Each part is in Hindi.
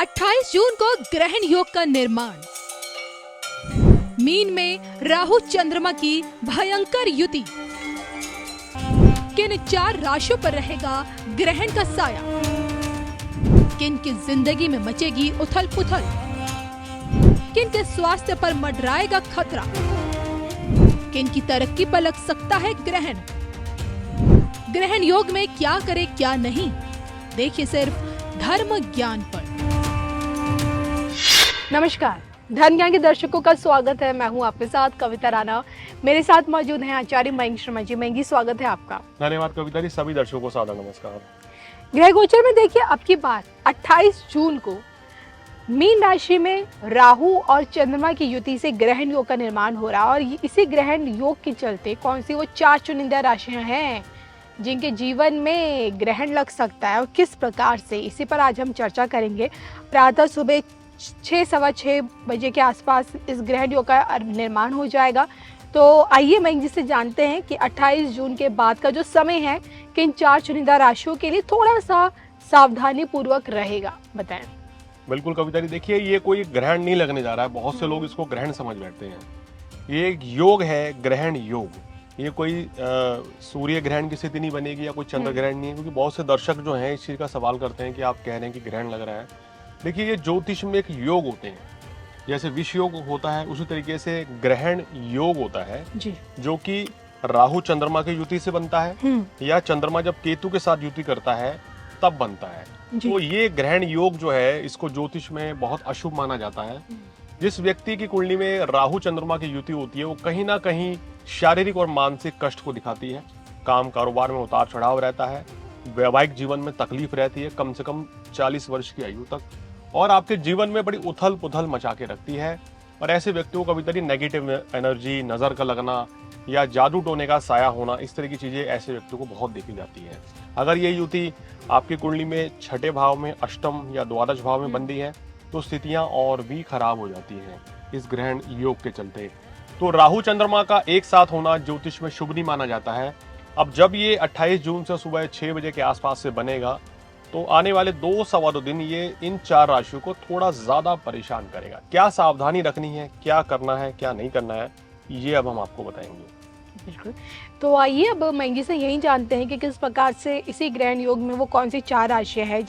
28 जून को ग्रहण योग का निर्माण। मीन में राहु चंद्रमा की भयंकर युति। किन 4 राशियों पर रहेगा ग्रहण का साया? किन की जिंदगी में मचेगी उथल पुथल? किन के स्वास्थ्य पर मंडराएगा खतरा? किन की तरक्की पर लग सकता है ग्रहण? ग्रहण योग में क्या करे क्या नहीं, देखिए सिर्फ धर्म ज्ञान पर। नमस्कार, धर्म ज्ञान के दर्शकों का स्वागत है। मैं हूं आपके साथ कविता राणा। मेरे साथ मौजूद हैं आचार्य मयंक शर्मा जी। मयंक जी, स्वागत है आपका। धन्यवाद कविता जी। सभी दर्शकों को सादर नमस्कार। ग्रह गोचर में देखिए, अब की बार 28 जून को मीन राशि में राहु और चंद्रमा की युति से ग्रहण योग का निर्माण हो रहा है। और इसी ग्रहण योग के चलते कौन सी वो 4 चुनिंदा राशियां हैं जिनके जीवन में ग्रहण लग सकता है और किस प्रकार से, इसी पर आज हम चर्चा करेंगे। प्रातः सुबह 6-6:15 बजे के आसपास इस ग्रहण योग का निर्माण हो जाएगा। तो आइए मयंक जी से जानते हैं कि 28 जून के बाद का जो समय है किन 4 चुनिंदा राशियों के लिए थोड़ा सा सावधानी पूर्वक रहेगा, बताएं। बिल्कुल कविता जी, देखिए ये कोई ग्रहण नहीं लगने जा रहा है। बहुत से लोग इसको ग्रहण समझ बैठते हैं। ये एक योग है, ग्रहण योग। ये कोई सूर्य ग्रहण की स्थिति नहीं बनेगी या कोई चंद्र ग्रहण नहीं है, क्योंकि बहुत से दर्शक जो हैं इस चीज का सवाल करते हैं कि आप कह रहे हैं कि ग्रहण लग रहा है। देखिए, ये ज्योतिष में एक योग होते हैं। जैसे विष योग होता है, उसी तरीके से ग्रहण योग होता है जी, जो कि राहु चंद्रमा की युति से बनता है या चंद्रमा जब केतु के साथ युति करता है तब बनता है। तो ये ग्रहण योग जो है, इसको ज्योतिष में बहुत अशुभ माना जाता है। जिस व्यक्ति की कुंडली में राहु चंद्रमा की युति होती है, वो कहीं ना कहीं शारीरिक और मानसिक कष्ट को दिखाती है। काम कारोबार में उतार चढ़ाव रहता है, वैवाहिक जीवन में तकलीफ रहती है कम से कम 40 वर्ष की आयु तक, और आपके जीवन में बड़ी उथल पुथल मचा के रखती है। और ऐसे व्यक्तियों को कभी कभी नेगेटिव एनर्जी, नजर का लगना या जादू टोने का साया होना, इस तरह की चीजें ऐसे व्यक्तियों को बहुत देखी जाती है। अगर ये युति आपकी कुंडली में 6ठे भाव में, अष्टम या द्वादश भाव में बन रही है तो स्थितियां और भी खराब हो जाती हैं इस ग्रहण योग के चलते। तो राहु चंद्रमा का एक साथ होना ज्योतिष में शुभ नहीं माना जाता है। अब जब ये 28 जून से सुबह 6 बजे के आसपास से बनेगा तो आने वाले 2-2.25 दिन ये इन 4 राशियों को थोड़ा ज्यादा परेशान करेगा। क्या सावधानी रखनी है, क्या करना है, क्या नहीं करना है, ये अब हम आपको बताएंगे। बिल्कुल। तो आइए अब मयंक जी से यही जानते हैं कि किस प्रकार से इसी ग्रहण योग में वो कौन सी 4 राशियां हैं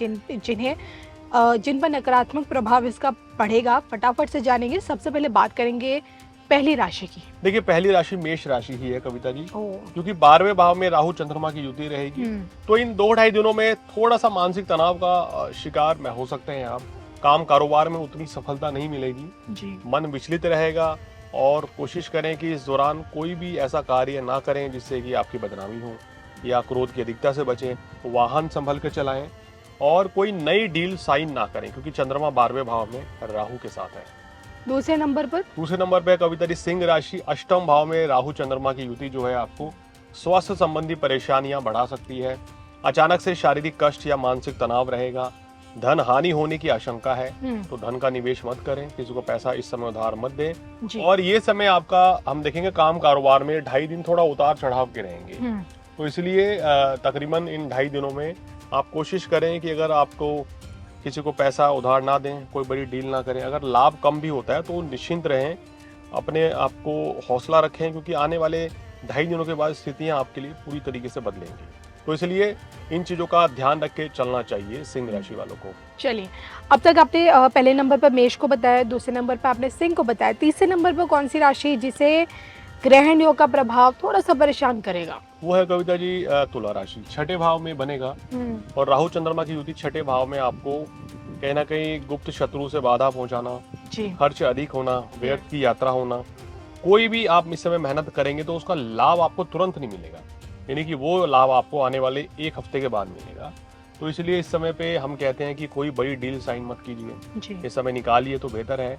जिन पर नकारात्मक प्रभाव इसका पड़ेगा। फटाफट से जानेंगे। सबसे पहले बात करेंगे पहली राशि की। देखिए, पहली राशि मेष राशि ही है कविता जी, क्योंकि 12वें भाव में राहु चंद्रमा की युति रहेगी। तो इन 2-2.5 दिनों में थोड़ा सा मानसिक तनाव का शिकार में हो सकते हैं आप। काम कारोबार में उतनी सफलता नहीं मिलेगी जी। मन विचलित रहेगा और कोशिश करें कि इस दौरान कोई भी ऐसा कार्य ना करें जिससे कि आपकी बदनामी हो, या क्रोध की अधिकता से बचें। वाहन संभल कर चलाएं और कोई नई डील साइन ना करें, क्योंकि चंद्रमा 12वें भाव में राहु के साथ है। दूसरे नंबर पर कविता जी सिंह राशि, अष्टम भाव में राहु चंद्रमा की युति जो है आपको स्वास्थ्य संबंधी परेशानियां बढ़ा सकती है। अचानक से शारीरिक कष्ट या मानसिक तनाव रहेगा। धन हानि होने की आशंका है, तो धन का निवेश मत करें। किसी को पैसा इस समय उधार मत दें। और ये समय आपका, हम देखेंगे काम कारोबार में 2.5 दिन थोड़ा उतार चढ़ाव के रहेंगे। तो इसलिए तकरीबन इन 2.5 दिनों में आप कोशिश करें कि अगर आपको किसी को पैसा उधार ना दें, कोई बड़ी डील ना करें। अगर लाभ कम भी होता है तो निश्चिंत रहें, अपने आप को हौसला रखें, क्योंकि आने वाले 2.5 दिनों के बाद स्थितियां आपके लिए पूरी तरीके से बदलेंगी। तो इसलिए इन चीजों का ध्यान रख के चलना चाहिए सिंह राशि वालों को। चलिए, अब तक आपने पहले नंबर पर मेष को बताया, दूसरे नंबर पर आपने सिंह को बताया, तीसरे नंबर पर कौन सी राशि जिसे ग्रहण योग का प्रभाव थोड़ा सा परेशान करेगा? वो है कविता जी तुला राशि। 6ठे भाव में बनेगा और राहु चंद्रमा की युति 6ठे भाव में आपको कहीं ना कहीं गुप्त शत्रु से बाधा पहुंचाना, खर्च अधिक होना, व्यर्थ की यात्रा होना। कोई भी आप इस समय मेहनत करेंगे तो उसका लाभ आपको तुरंत नहीं मिलेगा, यानी कि वो लाभ आपको आने वाले 1 हफ्ते के बाद मिलेगा। तो इसलिए इस समय पे हम कहते हैं कि कोई बड़ी डील साइन मत कीजिए, इस समय निकालिए तो बेहतर है।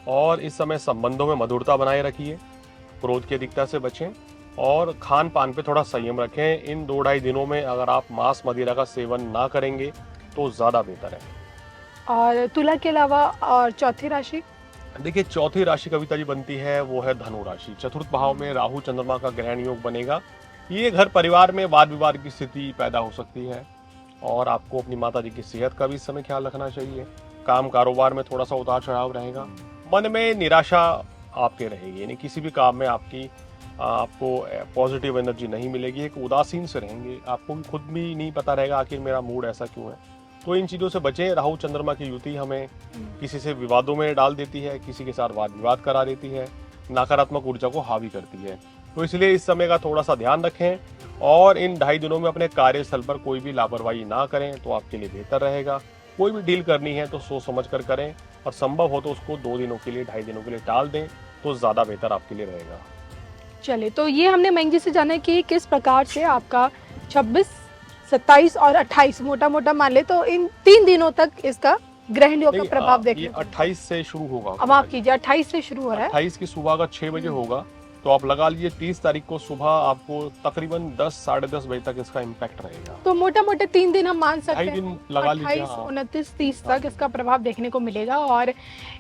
और इस समय संबंधों में मधुरता बनाए रखिए, क्रोध की अधिकता से बचें और खान पान पे थोड़ा संयम रखें। इन 2-2.5 दिनों में अगर आप मांस मदिरा का सेवन ना करेंगे तो ज्यादा बेहतर है। और तुला के अलावा और चौथी राशि? देखिए, चौथी राशि कविता जी बनती है वो है धनु राशि। 4th भाव में राहु चंद्रमा का ग्रहण योग बनेगा। ये घर परिवार में वाद विवाद की स्थिति पैदा हो सकती है और आपको अपनी माता जी की सेहत का भी इस समय ख्याल रखना चाहिए। काम कारोबार में थोड़ा सा उतार चढ़ाव रहेगा, मन में निराशा आपके रहेगी, यानी किसी भी काम में आपको पॉजिटिव एनर्जी नहीं मिलेगी, एक उदासीन से रहेंगे, आपको भी खुद भी नहीं पता रहेगा आखिर मेरा मूड ऐसा क्यों है। तो इन चीज़ों से बचें। राहु चंद्रमा की युति हमें किसी से विवादों में डाल देती है, किसी के साथ वाद विवाद करा देती है, नकारात्मक ऊर्जा को हावी करती है। तो इसलिए इस समय का थोड़ा सा ध्यान रखें और इन 2.5 दिनों में अपने कार्यस्थल पर कोई भी लापरवाही ना करें तो आपके लिए बेहतर रहेगा। कोई भी डील करनी है तो सोच समझ कर करें और संभव हो तो उसको 2 दिनों के लिए 2.5 दिनों के लिए टाल दें तो ज़्यादा बेहतर आपके लिए रहेगा। चलिए, तो ये हमने मयंक जी से जाना कि किस प्रकार से आपका 26, 27 और 28 मोटा मोटा मान ले तो इन 3 दिनों तक इसका ग्रहण योग का प्रभाव देखने ये 28 से शुरू होगा। अब आप कीजिए, 28 से शुरू हो रहा है। 28 की सुबह का 6 बजे होगा, तो आप लगा लीजिए 30 तारीख को सुबह आपको तकरीबन 10 साढ़े 10 बजे तक इसका इम्पैक्ट रहेगा। तो मोटा मोटा 3 दिन हम मान सकते हैं, 2.5 दिन लगा लीजिए। 28, 29, 30 तक इसका प्रभाव देखने को मिलेगा। और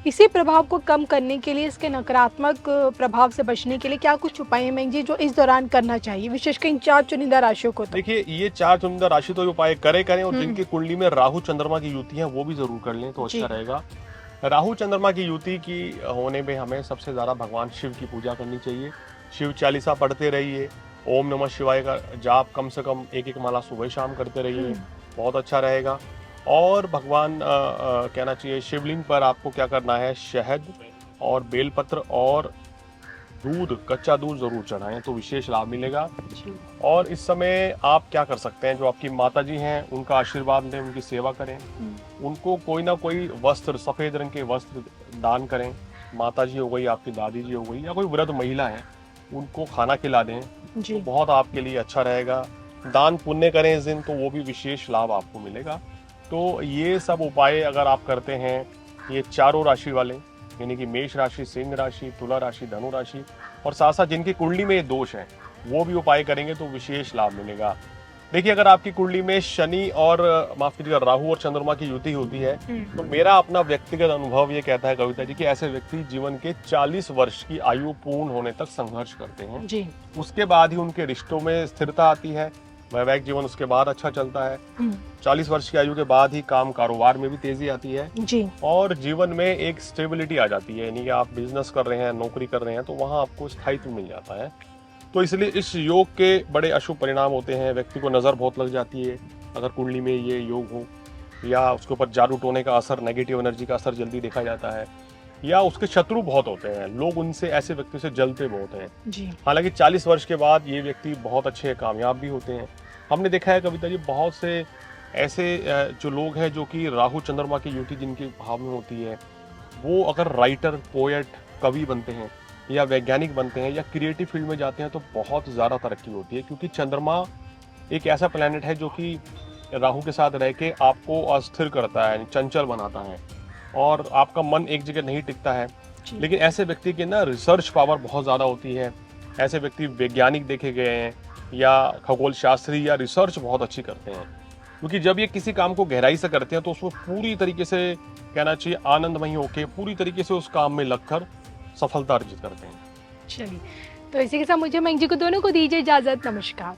इसी प्रभाव को कम करने के लिए, इसके नकारात्मक प्रभाव से बचने के लिए क्या कुछ उपाय हैं मयंक जी जो इस दौरान करना चाहिए, विशेषकर इन 4 चुनिंदा राशियों को? देखिए, ये 4 चुनिंदा राशि तो उपाय करें और जिनकी कुंडली में राहु चंद्रमा की युति है वो भी जरूर कर लें तो अच्छा रहेगा। राहु चंद्रमा की युति की होने में हमें सबसे ज्यादा भगवान शिव की पूजा करनी चाहिए। शिव चालीसा पढ़ते रहिए, ओम नमः शिवाय का जाप कम से कम 1-1 माला सुबह शाम करते रहिए, बहुत अच्छा रहेगा। और भगवान कहना चाहिए शिवलिंग पर आपको क्या करना है, शहद और बेलपत्र और दूध, कच्चा दूध जरूर चढ़ाएं तो विशेष लाभ मिलेगा। और इस समय आप क्या कर सकते हैं, जो आपकी माता जी हैं उनका आशीर्वाद लें, उनकी सेवा करें, उनको कोई ना कोई वस्त्र, सफेद रंग के वस्त्र दान करें। माता जी हो गई, आपकी दादी जी हो गई, या कोई वृद्ध महिला है उनको खाना खिला दें तो बहुत आपके लिए अच्छा रहेगा। दान पुण्य करें इस दिन तो वो भी विशेष लाभ आपको मिलेगा। तो ये सब उपाय अगर आप करते हैं, ये चारों राशि वाले यानी कि मेष राशि, सिंह राशि, तुला राशि, धनु राशि और साथ साथ जिनकी कुंडली में ये दोष है वो भी उपाय करेंगे तो विशेष लाभ मिलेगा। देखिए, अगर आपकी कुंडली में शनि और माफ कीजिएगा राहु और चंद्रमा की युति होती है तो मेरा अपना व्यक्तिगत अनुभव ये कहता है कविता जी कि ऐसे व्यक्ति जीवन के 40 वर्ष की आयु पूर्ण होने तक संघर्ष करते हैं जी। उसके बाद ही उनके रिश्तों में स्थिरता आती है, वैवाहिक जीवन उसके बाद अच्छा चलता है। 40 वर्ष की आयु के बाद ही काम कारोबार में भी तेजी आती है जी। और जीवन में एक स्टेबिलिटी आ जाती है, यानी कि आप बिजनेस कर रहे हैं, नौकरी कर रहे हैं तो वहां आपको स्थायित्व मिल जाता है। तो इसलिए इस योग के बड़े अशुभ परिणाम होते हैं। व्यक्ति को नजर बहुत लग जाती है अगर कुंडली में ये योग हो, या उसके ऊपर जादू टोने का असर, नेगेटिव एनर्जी का असर जल्दी देखा जाता है, या उसके शत्रु बहुत होते हैं, लोग उनसे, ऐसे व्यक्ति से जलते बहुत हैं। हालांकि 40 वर्ष के बाद ये व्यक्ति बहुत अच्छे कामयाब भी होते हैं। हमने देखा है कविता जी, बहुत से ऐसे जो लोग हैं जो कि राहु चंद्रमा की युति जिनके भाव में होती है, वो अगर राइटर, पोएट, कवि बनते हैं या वैज्ञानिक बनते हैं या क्रिएटिव फील्ड में जाते हैं तो बहुत ज़्यादा तरक्की होती है, क्योंकि चंद्रमा एक ऐसा प्लैनेट है जो कि राहु के साथ रह के आपको अस्थिर करता है, चंचल बनाता है और आपका मन एक जगह नहीं टिकता है। लेकिन ऐसे व्यक्ति की ना रिसर्च पावर बहुत ज़्यादा होती है। ऐसे व्यक्ति वैज्ञानिक देखे गए हैं या खगोल शास्त्री या रिसर्च बहुत अच्छी करते हैं, क्योंकि जब ये किसी काम को गहराई से करते हैं तो उसको पूरी तरीके से, कहना चाहिए, आनंदमयी होकर पूरी तरीके से उस काम में लगकर सफलता अर्जित करते हैं। चलिए, तो इसी के साथ मुझे मयंक जी को दोनों को दीजिए इजाजत। नमस्कार।